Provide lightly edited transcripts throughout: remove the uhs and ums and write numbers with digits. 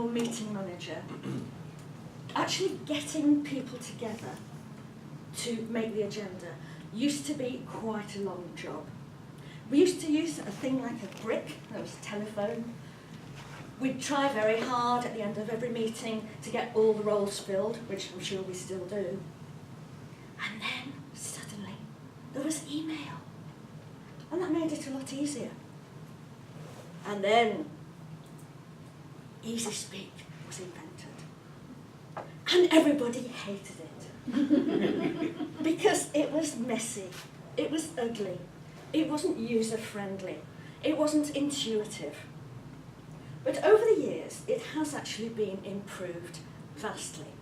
meeting manager, actually getting people together to make the agenda used to be quite a long job. We used to use a thing like a brick, that was a telephone. We'd try very hard at the end of every meeting to get all the roles filled, which I'm sure we still do. And then, suddenly, there was email. And that made it a lot easier. And then, Easy Speak was invented. And everybody hated it. Because it was messy, it was ugly, it wasn't user-friendly, it wasn't intuitive. But over the years, it has actually been improved vastly.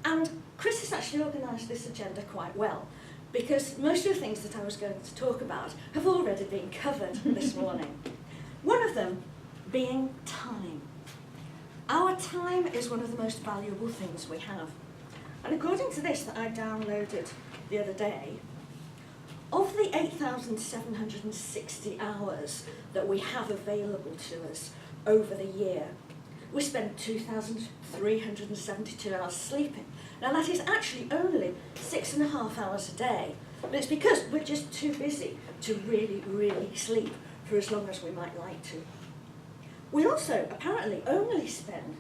And Chris has actually organised this agenda quite well, because most of the things that I was going to talk about have already been covered this morning. One of them being time. Our time is one of the most valuable things we have. And according to this that I downloaded the other day, of the 8,760 hours that we have available to us over the year, we spend 2,372 hours sleeping. Now that is actually only 6.5 hours a day, but it's because we're just too busy to really, really sleep for as long as we might like to. We also apparently only spend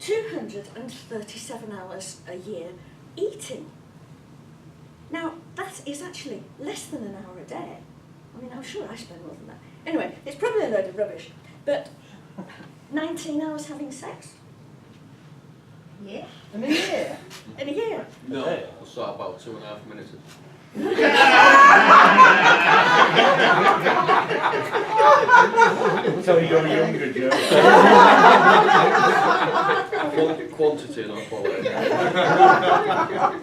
237 hours a year eating. Now, that is actually less than an hour a day. I mean, I'm sure I spend more than that. Anyway, it's probably a load of rubbish, but 19 hours having sex? Yeah. In a year? In a year? No, we'll start about 2.5 minutes. So you're younger, Joe. Quantity, not quality.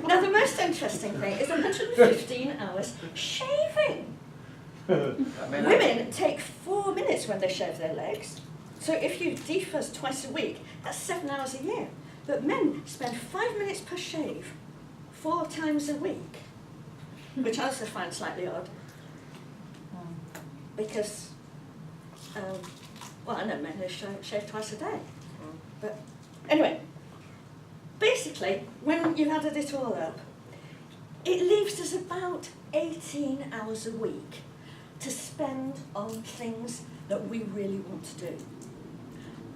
Now, the most interesting thing is 115 hours shaving. Women take 4 minutes when they shave their legs. So if you defuzz twice a week, that's 7 hours a year. But men spend 5 minutes per shave 4 times a week, which I also find slightly odd. Because, well, I know men who shave twice a day. But anyway, basically, when you've added it all up, it leaves us about 18 hours a week to spend on things that we really want to do.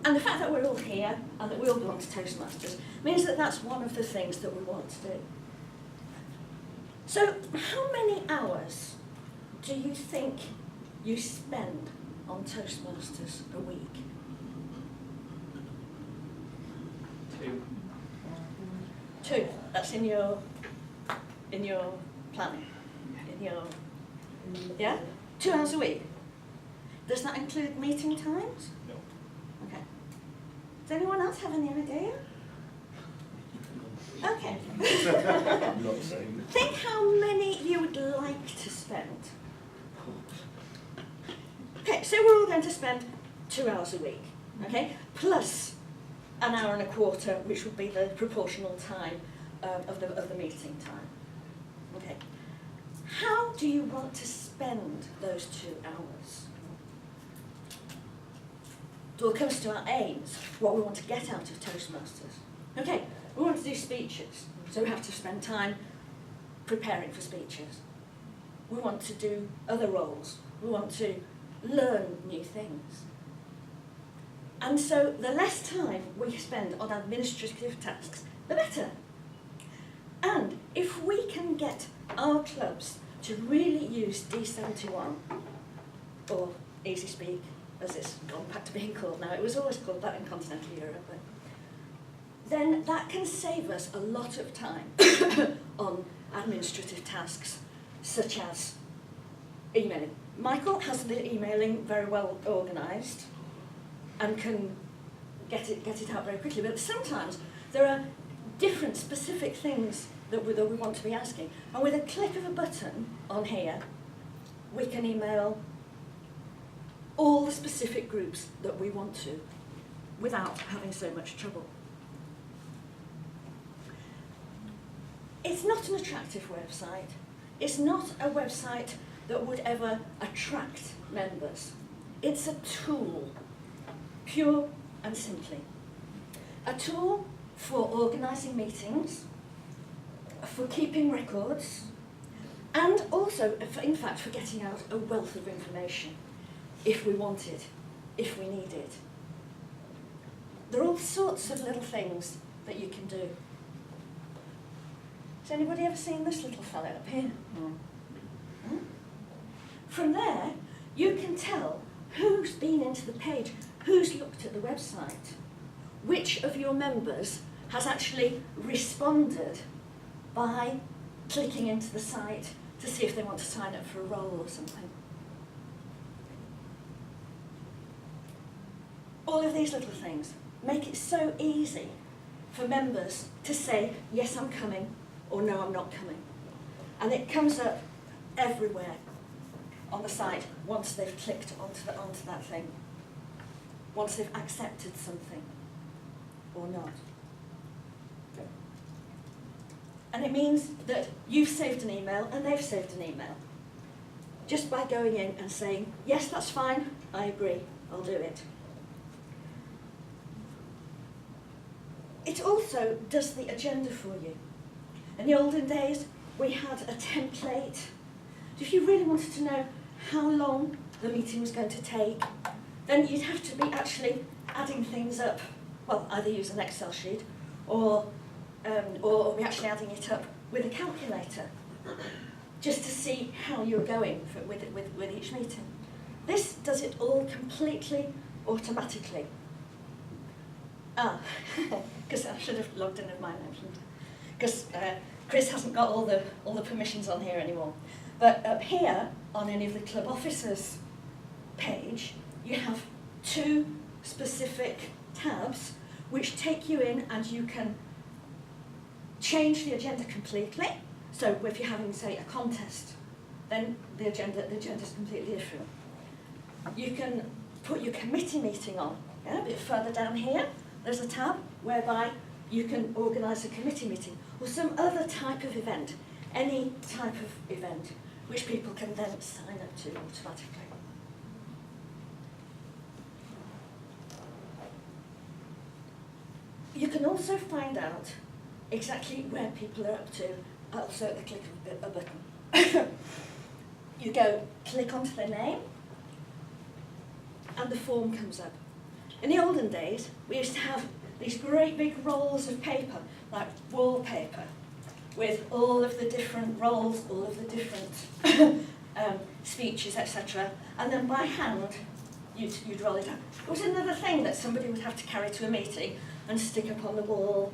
And the fact that we're all here and that we all belong to Toastmasters means that that's one of the things that we want to do. So, how many hours do you think you spend on Toastmasters a week? 2. 2. That's in your planning. Yeah? 2 hours a week. Does that include meeting times? No. Okay. Does anyone else have any idea? Okay. I'm not saying. Think how many you would like to spend. Okay, so we're all going to spend 2 hours a week, okay? Plus an hour and a quarter, which would be the proportional time of the meeting time. Okay. How do you want to spend those 2 hours? It all comes to our aims, what we want to get out of Toastmasters. Okay, we want to do speeches, so we have to spend time preparing for speeches. We want to do other roles. We want to learn new things. And so the less time we spend on administrative tasks, the better. And if we can get our clubs to really use D71, or Easy Speak, as it's gone back to being called now, it was always called that in continental Europe, but then that can save us a lot of time on administrative tasks, such as emailing. Michael has the emailing very well organised and can get it out very quickly, but sometimes there are different specific things that we want to be asking, and with a click of a button on here, we can email all the specific groups that we want to without having so much trouble. It's not an attractive website. It's not a website that would ever attract members. It's a tool, pure and simply. a tool for organising meetings, for keeping records, and also, in fact, for getting out a wealth of information if we want it, if we need it. There are all sorts of little things that you can do. Has anybody ever seen this little fellow up here? Hmm? From there, you can tell who's been into the page, who's looked at the website, which of your members has actually responded by clicking into the site to see if they want to sign up for a role or something. All of these little things make it so easy for members to say, yes, I'm coming, or no, I'm not coming. And it comes up everywhere on the site once they've clicked onto that thing, once they've accepted something or not. And it means that you've saved an email and they've saved an email, just by going in and saying, yes, that's fine, I agree, I'll do it. It also does the agenda for you. In the olden days, we had a template. If you really wanted to know how long the meeting was going to take, then you'd have to be actually adding things up. Well, either use an Excel sheet or be actually adding it up with a calculator, just to see how you're going with each meeting. This does it all completely automatically. Because I should have logged in with mine, because Chris hasn't got all the permissions on here anymore. But up here, on any of the club officers page, you have 2 specific tabs which take you in, and you can change the agenda completely. So if you're having, say, a contest, then the agenda's completely different. You can put your committee meeting on. Yeah, a bit further down here, there's a tab whereby you can organise a committee meeting or some other type of event, any type of event, which people can then sign up to automatically. You can also find out exactly where people are up to, also at the click of a button. You go, click onto their name, and the form comes up. In the olden days, we used to have these great big rolls of paper, like wallpaper, with all of the different roles, all of the different speeches, etc. And then by hand, you'd roll it out. It was another thing that somebody would have to carry to a meeting and stick up on the wall.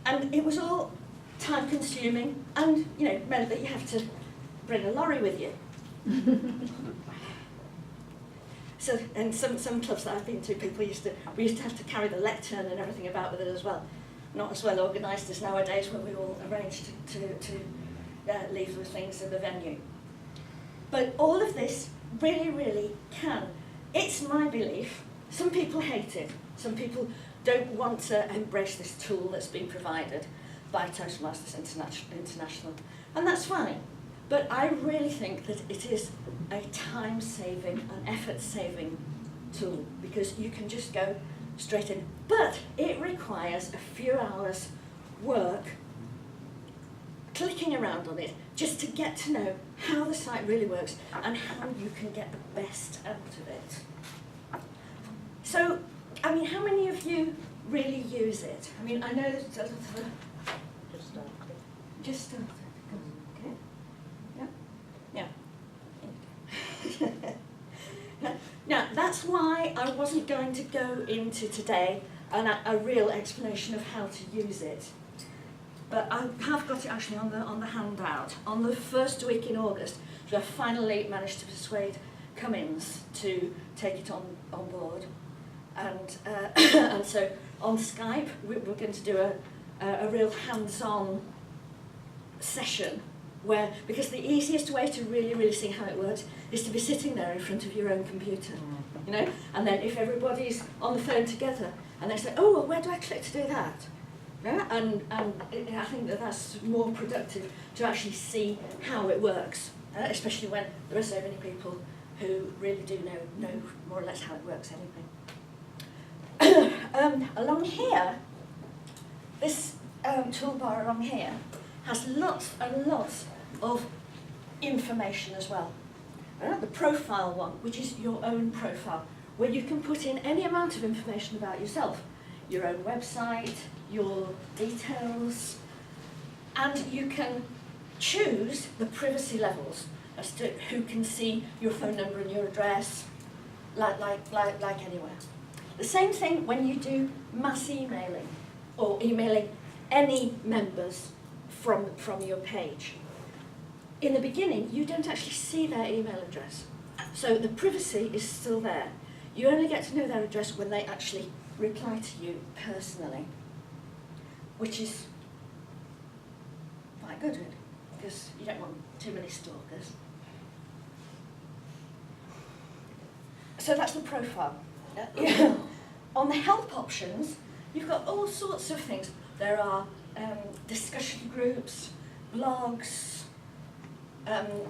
And it was all time-consuming, and meant that you have to bring a lorry with you. So, and some clubs that I've been to, we used to have to carry the lectern and everything about with it as well. Not as well organised as nowadays, where we all arrange to leave with things in the venue. But all of this really, really can. It's my belief. Some people hate it. Some people don't want to embrace this tool that's been provided by Toastmasters International, and that's fine. But I really think that it is a time-saving and effort-saving tool, because you can just go straight in. But it requires a few hours work clicking around on it just to get to know how the site really works and how you can get the best out of it. So, I mean, how many of you really use it? I mean, I know that just started. Okay. Yeah. Now, that's why I wasn't going to go into today a real explanation of how to use it. But I have got it actually on the handout. On the first week in August, I finally managed to persuade Cummins to take it on board. And so on Skype, we're going to do a real hands-on session where, because the easiest way to really, really see how it works is to be sitting there in front of your own computer, and then if everybody's on the phone together and they say, oh, well, where do I click to do that? Yeah? And I think that's more productive to actually see how it works, especially when there are so many people who really do know more or less how it works anyway. along here, this toolbar along here has lots and lots of information as well. The profile one, which is your own profile, where you can put in any amount of information about yourself, your own website, your details, and you can choose the privacy levels as to who can see your phone number and your address, like anywhere. The same thing when you do mass emailing or emailing any members from your page. In the beginning, you don't actually see their email address, so the privacy is still there. You only get to know their address when they actually reply to you personally, which is quite good, really, because you don't want too many stalkers. So that's the profile. On the help options, you've got all sorts of things. There are discussion groups, blogs,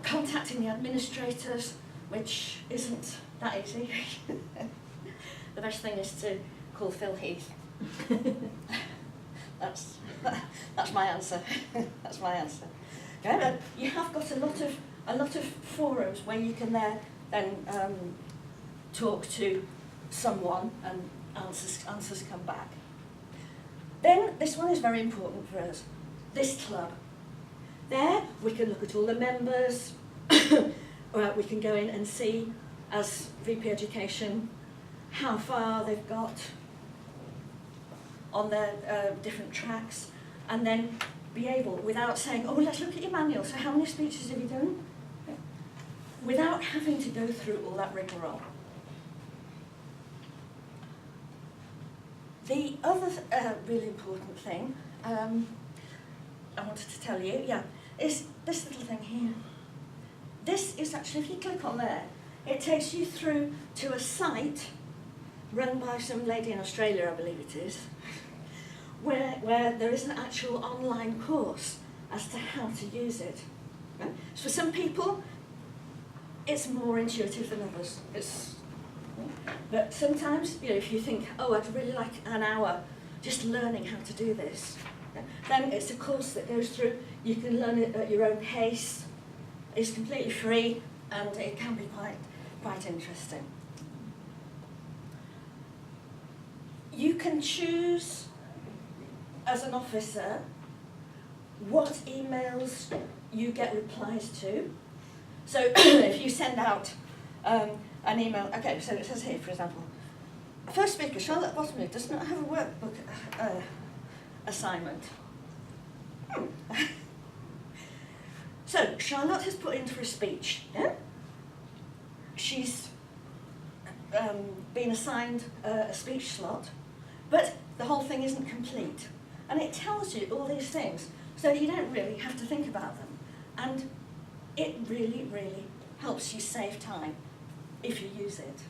contacting the administrators, which isn't that easy. The best thing is to call Phil Heath. That's my answer. That's my answer. Okay, but you have got a lot of forums where you can then talk to someone and answers come back. Then this one is very important for us. This club. There we can look at all the members. We can go in and see, as VP Education, how far they've got on their different tracks, and then be able, without saying, oh, let's look at your manual, so how many speeches have you done? Without having to go through all that rigmarole. The other really important thing I wanted to tell you, is this little thing here. This is actually, if you click on there, it takes you through to a site run by some lady in Australia, I believe it is, where there is an actual online course as to how to use it. So for some people, it's more intuitive than others. But sometimes, if you think, oh, I'd really like an hour just learning how to do this, then it's a course that goes through. You can learn it at your own pace. It's completely free, and it can be quite interesting. You can choose, as an officer, what emails you get replies to. So if you send out an email, okay, so it says here, for example, first speaker, Charlotte Bottomley, does not have a workbook assignment. So Charlotte has put in for a speech. Yeah? She's been assigned a speech slot, but the whole thing isn't complete. And it tells you all these things, so you don't really have to think about them. And it really, really helps you save time if you use it.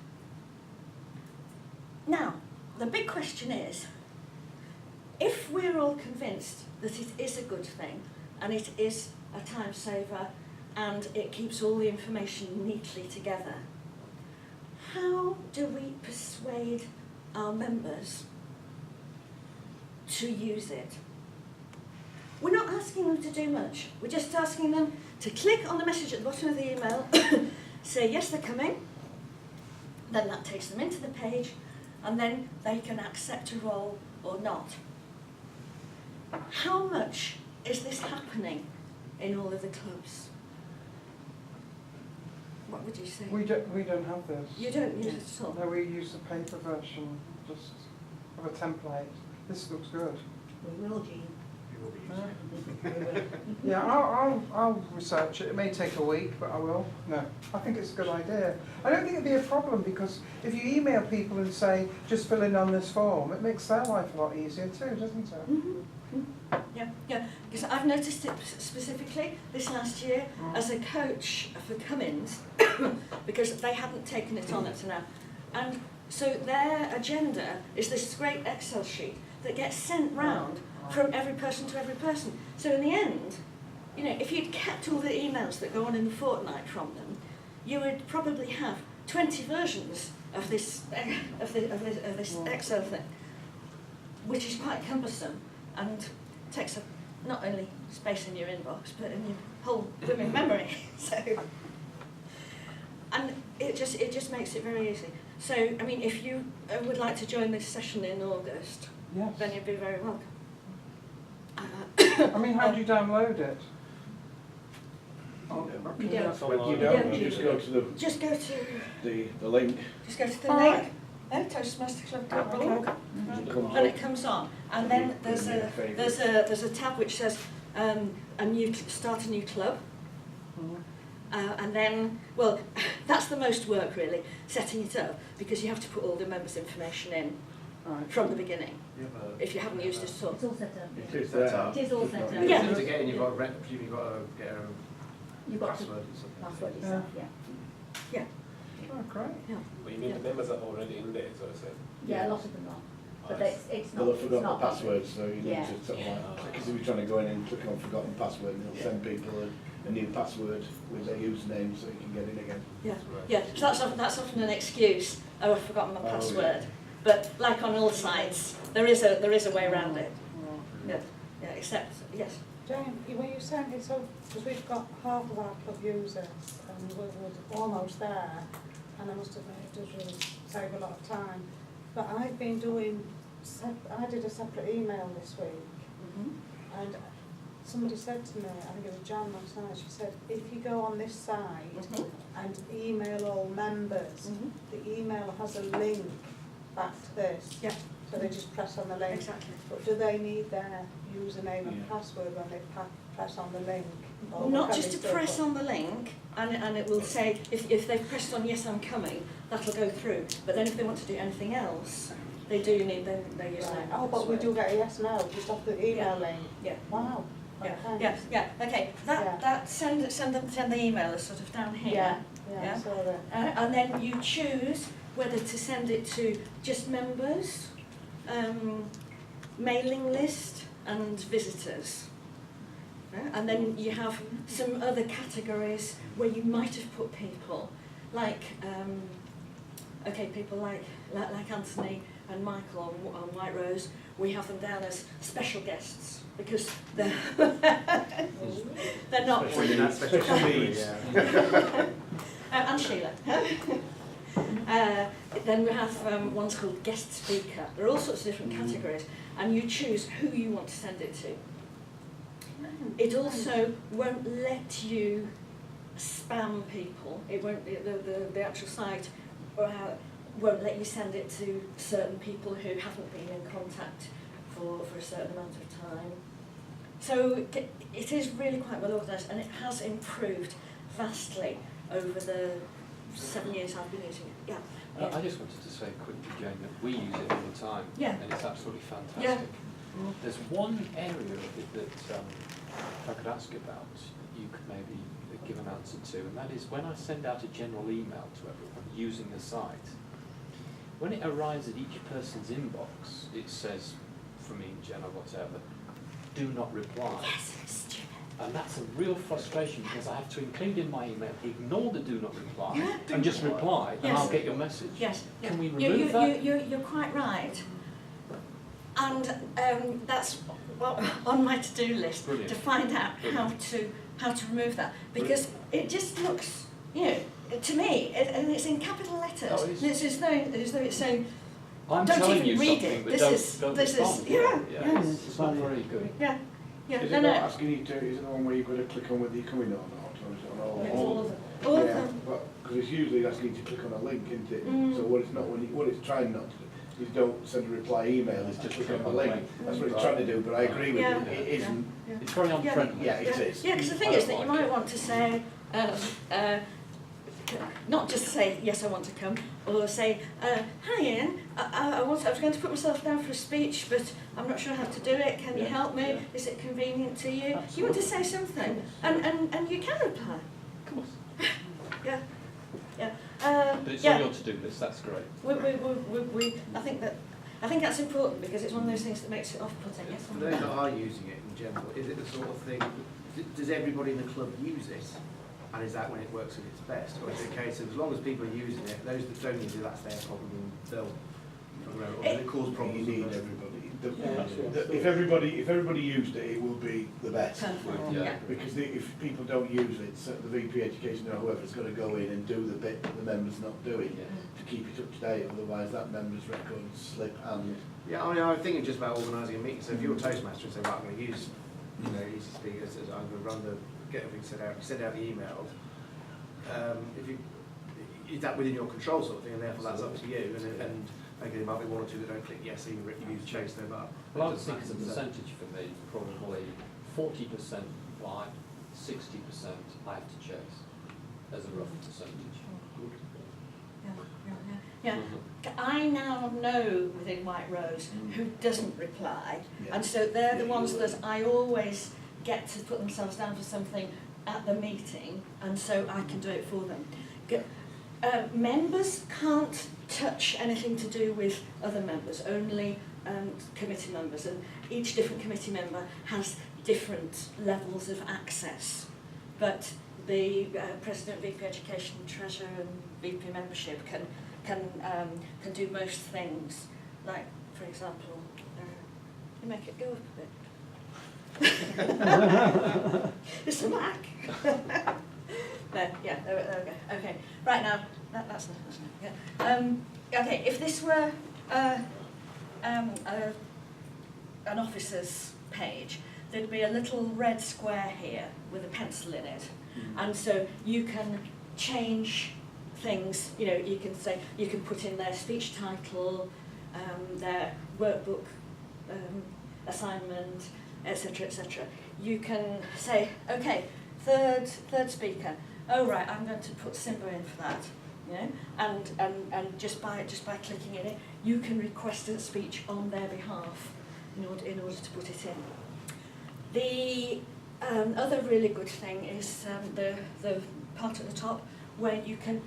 Now, the big question is, if we're all convinced that it is a good thing, and it is a time saver, and it keeps all the information neatly together, how do we persuade our members to use it? We're not asking them to do much. We're just asking them to click on the message at the bottom of the email, say yes, they're coming, then that takes them into the page, and then they can accept a role or not. How much is this happening in all of the clubs? What would you say? We don't have this. You don't use it at all? No, we use the paper version, just of a template. This looks good. We will, Jean. Yeah, I'll research it. It may take a week, but I will. No, I think it's a good idea. I don't think it'd be a problem, because if you email people and say, just fill in on this form, it makes their life a lot easier too, doesn't it? Mm-hmm. Yeah, because I've noticed it specifically this last year as a coach for Cummins, because they hadn't taken it on up to now. And so their agenda is this great Excel sheet that gets sent round from every person to every person. So in the end, if you'd kept all the emails that go on in the fortnight from them, you would probably have 20 versions of this Excel thing. which is quite cumbersome and takes up not only space in your inbox but in your whole blooming memory. So, and it just makes it very easy. So, I mean, if you would like to join this session in August, Yes. then you'd be very welcome. I mean, how do you download it? Oh, You okay. don't. But you Yeah. don't, you just go to Just go to the link, the All link. right. Toastmastersclub.org. and it comes And it up. comes on, and then there's Yeah, a favourites. there's a tab which says start a new club, Mhm. and then, well, that's the most work really, setting it up, because you have to put all the members' information in Right. from the beginning if you haven't used it at all. It's all set up. It is there. It is all set up. Yeah. To get in, you've got to you've got to get a You've got to password and something. password yourself, yeah. Oh, great. Well, you mean the members are already in there, so I said. Yeah, a lot of them are. But it's not. Well, I've it's forgotten the not password, so you Yeah. need to sort of like, because if you're trying to go in and click on forgotten password, it'll send people a new password with their username so you can get in again. Yeah, yeah. So that's often an excuse. Oh, I've forgotten my Oh, password. But like on all sites, there is a way around it. Yeah, yeah. Except yes. Jane, when you sent it, so, because we've got half of our club users, and we're almost there, and I must admit, it does really save a lot of time. But I've been doing, I did a separate email this week, Mm-hmm. and somebody said to me, I think it was Jan last night, she said, if you go on this site Mhm. and email all members, Mhm. the email has a link back to this. Yeah. So they just press on the link. Exactly. But do they need their username and Yeah. password when they press on the link? Well, not just to press on the link, and it will say, if they've pressed on yes I'm coming, that'll go through. But then if they want to do anything else, they do need their Right. username. Oh, but we do get a yes no just off the email Yeah. link. Yeah. Wow. Yeah, Okay. yeah, yeah, okay. Yeah. That send the email is sort of down here. Yeah, Yeah. yeah, so that. And then you choose whether to send it to just members, mailing list, and visitors. And then you have some other categories where you might have put people, like, people like Anthony and Michael on White Rose. We have them down as special guests because they're they're not. Special needs. And Sheila. Then we have ones called guest speaker. There are all sorts of different categories, and you choose who you want to send it to. It also won't let you spam people. It won't. The actual site won't let you send it to certain people who haven't been in contact for a certain amount of time. So it is really quite well organised, and it has improved vastly over the 7 years I've been using it. Yeah. I just wanted to say quickly, Jane, that we use it all the time, Yeah. and it's absolutely fantastic. Yeah. There's one area of it that if I could ask about, you could maybe give an answer to, and that is when I send out a general email to everyone using the site, when it arrives at each person's inbox, it says, from me, Jen, or whatever, do not reply. Yes, it's stupid. And that's a real frustration because I have to include in my email, ignore the do not reply, Yeah. and just reply, and Yes. I'll get your message. Yes. Yeah. Can we remove that? You're quite right. And that's on my to-do list, Brilliant. to find out Brilliant. how to remove that, because it just looks, to me, and it's in capital letters. Oh, it is. And it's as though it's saying, I'm Don't telling even you read something, it. but This don't, is- don't this is- respond. yeah. It's not very good. yeah, Is it no, not no. asking you to, is it the one where you've got to click on whether you're coming or not, or is it on all? It's all of them. All of them. Because it's usually asking you to click on a link, isn't it? Mm. So what it's not, what it's trying not to do is don't send a reply email, it's to click on the link. That's what it's trying to do, but I agree with Yeah. you, it isn't. It's very unfriendly. Yeah, it is. Yeah, because the thing is that you might want to say, not just say, yes, I want to come, or say, hi Ian, I was going to put myself down for a speech, but I'm not sure how to do it, can you Yeah, help me? yeah. Is it convenient to you? You Absolutely. want to say something, and you can reply. Of course. Yeah, yeah. But it's yeah. on your to-do list, that's great. I think that's important because it's one of those things that makes it off-putting. Yes, For those that are using it in general, is it the sort of thing, does everybody in the club use it? And is that when it works at its best? Or is it a case of as long as people are using it, those that don't use it, that's their problem, and they'll, or does it cause You problems? need with those? everybody. If everybody used it, it will be the best. Perfect, Yeah. yeah. Because if people don't use it, so the VP Education or whoever's got to go in and do the bit that the member's not doing to keep it up to date, otherwise that member's records slip and... Yeah, I mean, I'm thinking just about organising a meeting. So if you're a Toastmaster and say, right, I'm going to use, you know, Easy Speakers, I'm going to run get everything send out the emails. If you, is that within your control sort of thing, and therefore that's up to you. And okay, there might be one or two that don't click yes, even you chase them up. Well, I would think as a percentage for me, probably 40% apply, 60% I have to chase, as a rough percentage. Yeah. I now know within White Rose who doesn't reply, and so they're the ones that I always get to put themselves down for something at the meeting, and so I can do it for them. Members can't touch anything to do with other members, only committee members, and each different committee member has different levels of access. But the President, VP Education, Treasurer and VP Membership can do most things, like, for example, you make it go up a bit. It's a Mac. No, yeah, there we go. Okay, right now, that's enough. Yeah. Okay, if this were an officer's page, there'd be a little red square here with a pencil in it, and so you can change things. You know, you can say, you can put in their speech title, their workbook assignment, etc., etc. You can say, okay, third speaker. Oh right, I'm going to put Simba in for that. You know, and just by clicking in it, you can request a speech on their behalf in order to put it in. The other really good thing is the part at the top where you can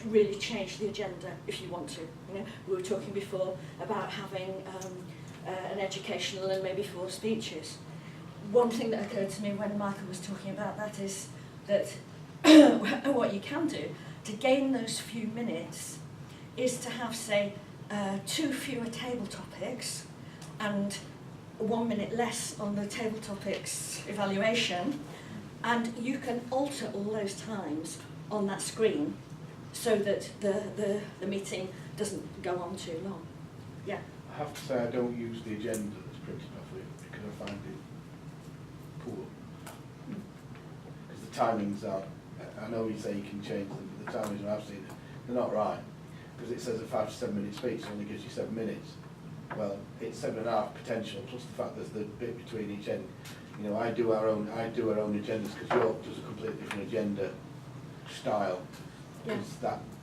really change the agenda if you want to. You know, we were talking before about having an educational and maybe 4 speeches. One thing that occurred to me when Michael was talking about that is that what you can do to gain those few minutes is to have, say, 2 fewer table topics and 1 minute less on the table topics evaluation, and you can alter all those times on that screen so that the meeting doesn't go on too long. Yeah. I have to say I don't use the agenda that's printed off it because I find it poor. Because the timings are, I know you say you can change them, but the timings I've seen, they're not right. Because it says a 5 to 7 minute speech only gives you 7 minutes. Well, it's 7.5 potential, plus the fact there's the bit between each end. You know, I do our own agendas because York does a completely different agenda style. Because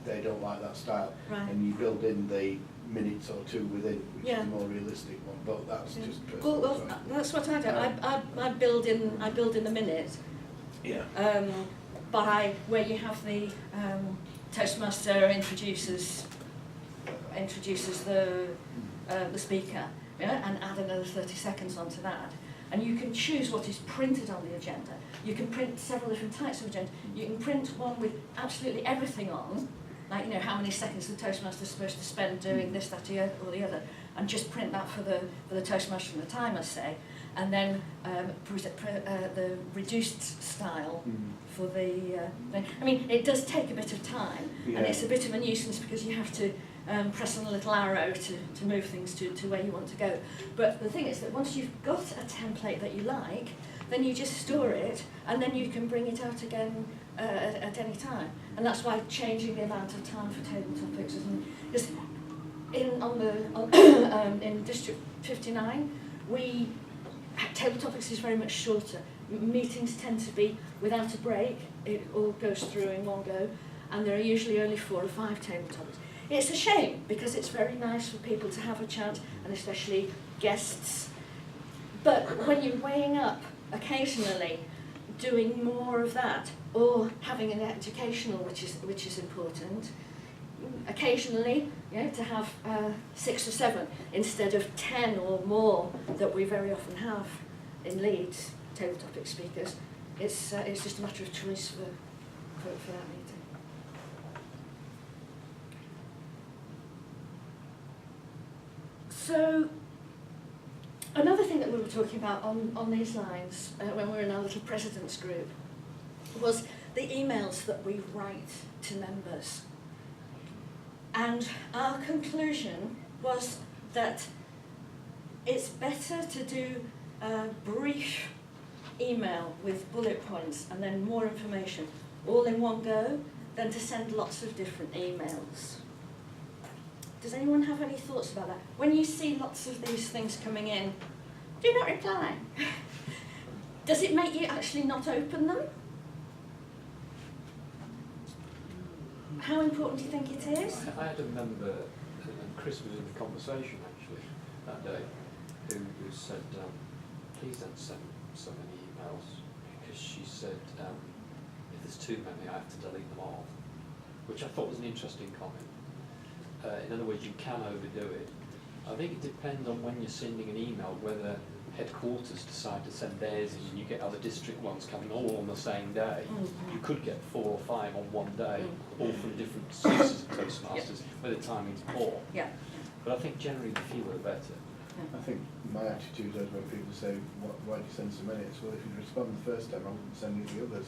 they don't like that style. Right. And you build in the minutes or 2 within, which is a more realistic one. But that's just personal. Well, that's what I do. I build in the minute. Yeah. By where you have the Toastmaster introduces the speaker, and add another 30 seconds onto that. And you can choose what is printed on the agenda. You can print several different types of agenda. You can print one with absolutely everything on, like, you know, how many seconds the Toastmaster is supposed to spend doing this, that, or the other, and just print that for the Toastmaster and the timer, say, and then the reduced style for the thing. I mean, it does take a bit of time, and it's a bit of a nuisance because you have to press on a little arrow to move things to where you want to go. But the thing is that once you've got a template that you like, then you just store it, and then you can bring it out again at any time. And that's why changing the amount of time for table topics is in District 59, table topics is very much shorter. Meetings tend to be without a break. It all goes through in one go, and there are usually only 4 or 5 table topics. It's a shame because it's very nice for people to have a chat, and especially guests. But when you're weighing up occasionally doing more of that, or having an educational, which is important, occasionally, you know, to have 6 or 7 instead of 10 or more that we very often have in Leeds, table topic speakers. It's just a matter of choice for that meeting. So, were talking about on these lines when we were in our little president's group was the emails that we write to members. And our conclusion was that it's better to do a brief email with bullet points and then more information all in one go than to send lots of different emails. Does anyone have any thoughts about that? When you see lots of these things coming in, do not reply. Does it make you actually not open them? How important do you think it is? I had a member, and Chris was in the conversation actually that day, who said, please don't send so many emails, because she said, if there's too many, I have to delete them all, which I thought was an interesting comment. In other words, you can overdo it. I think it depends on when you're sending an email, whether headquarters decide to send theirs in and you get other district ones coming all on the same day. You could get 4 or 5 on one day, all from different sources of Toastmasters, where the timing's poor. Yeah. But I think generally the fewer the better. I think my attitude is when people say, why do you send so many? It's, well, if you'd respond the first time, I wouldn't send you the others.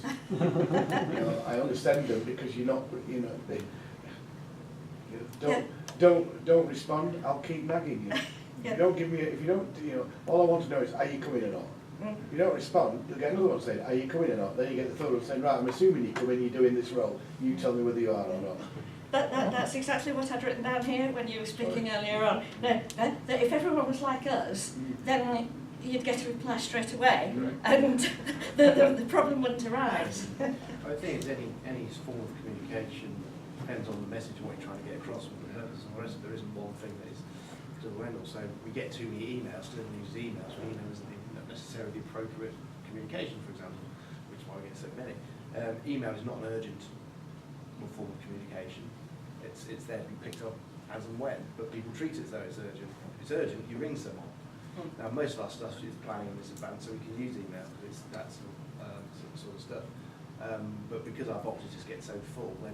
You know, I only send them because you're not, you know, don't respond, I'll keep nagging you. If you don't give me, if you don't, you know, all I want to know is, are you coming or not? If you don't respond, you'll get another one saying, are you coming or not? Then you get the third one saying, right, I'm assuming you come in, you're doing this role, you tell me whether you are or not. That's exactly what I'd written down here when you were speaking earlier on. No, that if everyone was like us, then you'd get a reply straight away, and the problem wouldn't arise. I think it's any form of communication depends on the message and what you're trying to get across with the purpose and the rest. There isn't one thing that is to the end all. So we get too many emails, still use emails, when email isn't necessarily the appropriate communication, for example, which is why we get so many. Email is not an urgent form of communication. It's there to be picked up as and when, but people treat it as though it's urgent. If it's urgent, you ring someone. Now, most of our stuff is planning in this advance, so we can use email because it's that sort of stuff. But because our boxes just get so full, then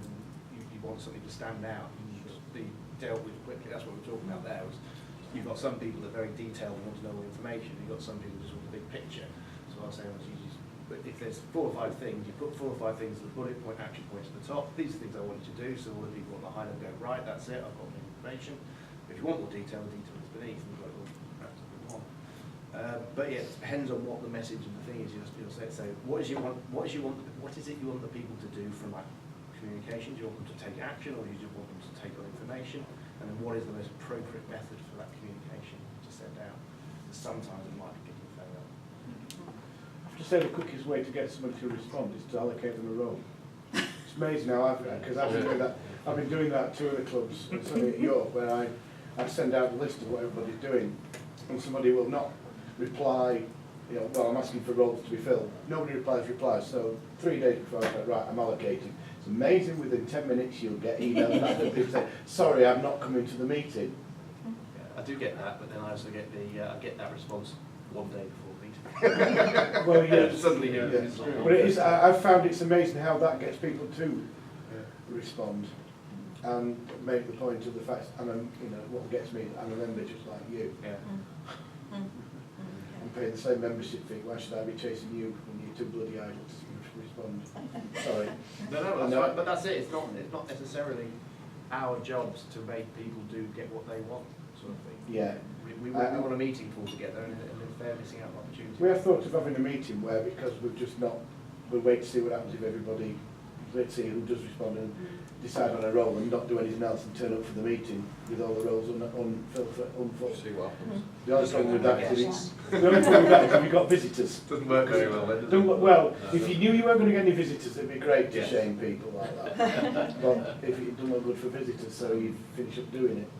you want something to stand out and be dealt with quickly. That's what we're talking about there. You've got some people that are very detailed and want to know all the information. You've got some people that just want the big picture. So I was saying, but if there's 4 or 5 things, you put 4 or 5 things as the bullet point, action points at the top. These are things I want you to do, so all the people on the high level go, right, that's it, I've got the information. If you want more detail, the detail is beneath, and you've got it all wrapped up in one. But yeah, it depends on what the message and the thing is you'll say. So what is it you want the people to do from that communication? Do you want them to take action, or do you just want them to take on information? And then what is the most appropriate method for that communication to send out? Because sometimes it might be getting fed up. To say the quickest way to get someone to respond is to allocate them a role. It's amazing now, because I've been doing that. I've been doing that at 2 of the clubs, certainly at York, where I send out a list of what everybody's doing, and somebody will not reply. You know, well, I'm asking for roles to be filled. Nobody replies. So 3 days before I said, right, I'm allocating. It's amazing. Within 10 minutes, you'll get emails back that people say, sorry, I'm not coming to the meeting. Yeah, I do get that, but then I also get I get that response 1 day before. Well, yeah, suddenly, yeah. But it is. I've found it's amazing how that gets people to respond and make the point of the fact. And you know what gets me. I'm a member just like you. Yeah. I'm paying the same membership fee. Why should I be chasing you when you're too bloody idle to respond? Sorry. No, that's right. But that's it. It's not necessarily our jobs to make people get what they want, sort of thing. Yeah. We want a meeting call together, and if they're missing out on opportunities. We have thought of having a meeting where, because we'll wait to see what happens if everybody, let's see who does respond and decide on a role and not do anything else and turn up for the meeting with all the roles unfilled. See what happens. The only problem with that is if you've got visitors. Doesn't work very well then, does it? Don't work well. If you knew you weren't going to get any visitors, it'd be great to shame people like that. But if it doesn't look good for visitors, so you finish up doing it.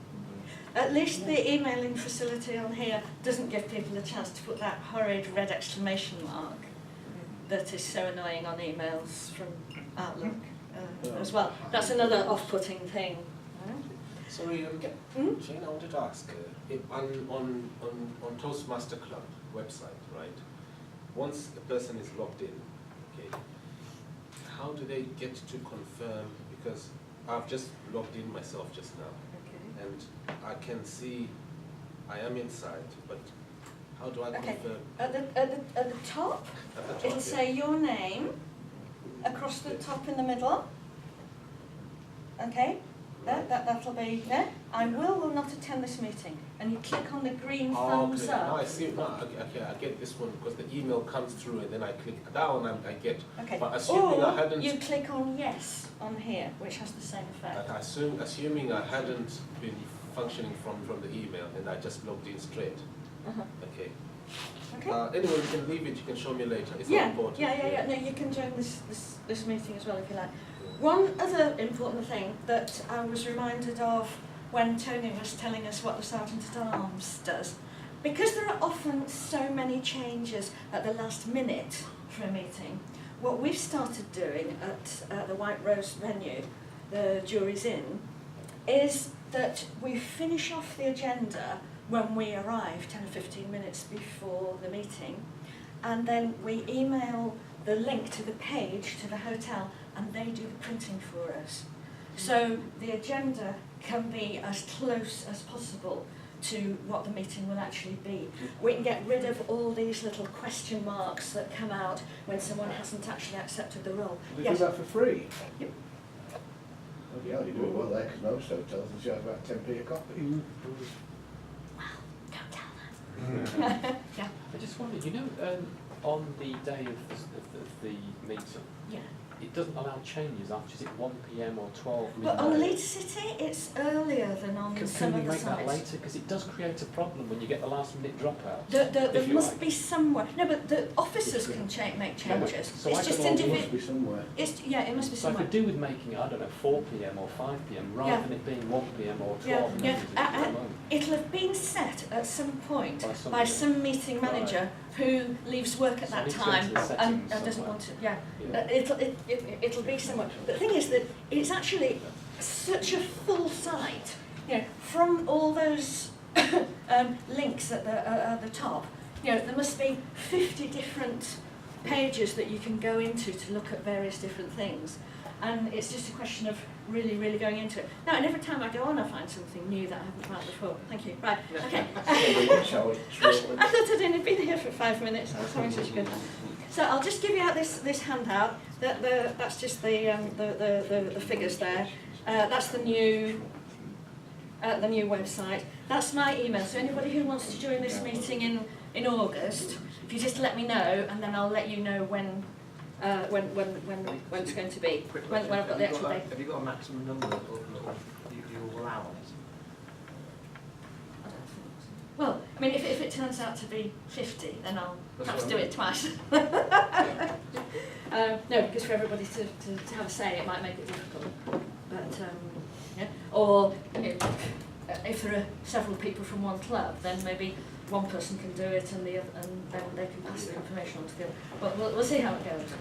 At least the emailing facility on here doesn't give people a chance to put that horrid red exclamation mark that is so annoying on emails from Outlook as well. That's another off-putting thing. Sorry, Jane, I wanted to ask, on Toastmaster Club website, right? Once a person is logged in, okay, how do they get to confirm? Because I've just logged in myself just now. And I can see I am inside, but How do I Okay. confirm? At the top, At the top, it'll yeah. say your name across the top in the middle. Okay, that'll be there. I will not attend this meeting. And you click on the green thumbs okay. up. Now I see. Now, okay, I get this one because the email comes through and then I click down and I get. Okay. But assuming I Or hadn't. you click on yes on here, which has the same effect. Assuming I hadn't been functioning from the email and I just logged in straight. Uh-huh. Okay. Okay. Anyway, you can leave it. You can show me later. It's not Yeah, important. yeah. No, you can join this meeting as well if you like. One other important thing that I was reminded of when Tony was telling us what the Sergeant-at-Arms does, because there are often so many changes at the last minute for a meeting, what we've started doing at the White Rose venue, the Jury's Inn, is that we finish off the agenda when we arrive 10 or 15 minutes before the meeting, and then we email the link to the page to the hotel and they do the printing for us. So the agenda can be as close as possible to what the meeting will actually be. We can get rid of all these little question marks that come out when someone hasn't actually accepted the role. They Yes. do that for free? Yep. Oh yeah, you do it well there, because most hotels will charge about 10p a copy. Don't tell them. Yeah. I just wondered, on the day of the meeting, Yeah. it doesn't allow changes after, is it 1 PM or 12 But midnight? on Leeds City, it's earlier than on Can some we of the make that sites. later? Because it does create a problem when you get the last minute dropout. There if you must like. be somewhere. No, but the officers can make changes. So It's I just could log in. It must individual. be somewhere. It must be So I somewhere. could do with making it, I don't know, 4 PM or 5 PM, rather Yeah. than it being 1 PM or 12 Yeah, and yeah. everything at the moment. It'll have been set at some point By somebody. by some meeting manager who leaves work at So I that need to go time into the and settings doesn't somewhere. want to. Yeah, Yeah. it'll be somewhere. But the thing is that it's actually such a full site. You know, from all those links at the top. You know, there must be 50 different pages that you can go into to look at various different things. And it's just a question of really, really going into it. Now, and every time I go on, I find something new that I haven't found before. Thank you. Right, okay. I thought I'd only been here for 5 minutes. I was having such a good time. So I'll just give you out this handout. That's just the figures there. That's the new website. That's my email. So anybody who wants to join this meeting in August, if you just let me know, and then I'll let you know when it's going to be. When I've got the actual date. Have you got a maximum number that you will allow on it? Well, I mean, if it turns out to be 50, then I'll That's perhaps what do I mean. it twice. No, because for everybody to have a say, it might make it difficult. But, yeah. Or, you know, if there are several people from one club, then maybe one person can do it and then they can pass the information on to the other. But we'll see how it goes.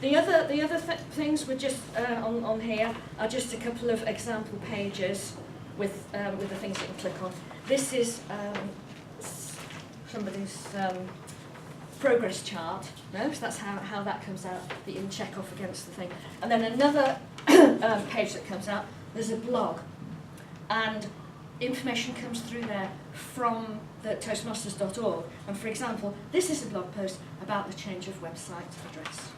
The other things were just on here are just a couple of example pages with the things you can click on. This is somebody's progress chart. No, so that's how that comes out, that you can check off against the thing. And then another page that comes out, there's a blog. And information comes through there from the toastmasters.org. And for example, this is a blog post about the change of website address.